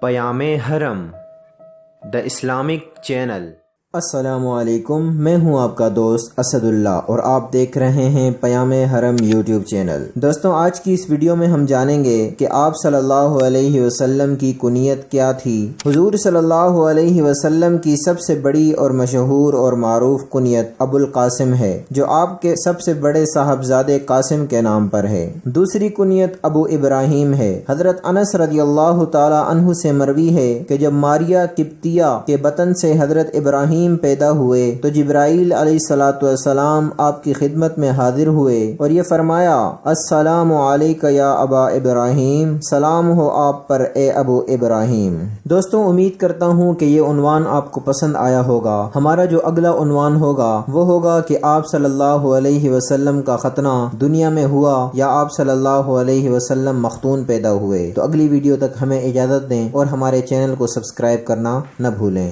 پیام حرم the Islamic channel. السلام علیکم، میں ہوں آپ کا دوست اسد اللہ اور آپ دیکھ رہے ہیں پیام حرم یوٹیوب چینل۔ دوستوں، آج کی اس ویڈیو میں ہم جانیں گے کہ آپ صلی اللہ علیہ وسلم کی کنیت کیا تھی۔ حضور صلی اللہ علیہ وسلم کی سب سے بڑی اور مشہور اور معروف کنیت ابو القاسم ہے، جو آپ کے سب سے بڑے صاحبزادے قاسم کے نام پر ہے۔ دوسری کنیت ابو ابراہیم ہے۔ حضرت انس رضی اللہ تعالی عنہ سے مروی ہے کہ جب ماریا قبطیہ کے بطن سے حضرت ابراہیم پیدا ہوئے تو جبرائیل علیہ السلام آپ کی خدمت میں حاضر ہوئے اور یہ فرمایا، السلام علیکہ یا ابا ابراہیم، سلام ہو آپ پر اے ابو ابراہیم۔ دوستوں، امید کرتا ہوں کہ یہ عنوان آپ کو پسند آیا ہوگا۔ ہمارا جو اگلا عنوان ہوگا وہ ہوگا کہ آپ صلی اللہ علیہ وسلم کا ختنہ دنیا میں ہوا یا آپ صلی اللہ علیہ وسلم مختون پیدا ہوئے۔ تو اگلی ویڈیو تک ہمیں اجازت دیں اور ہمارے چینل کو سبسکرائب کرنا نہ بھولیں۔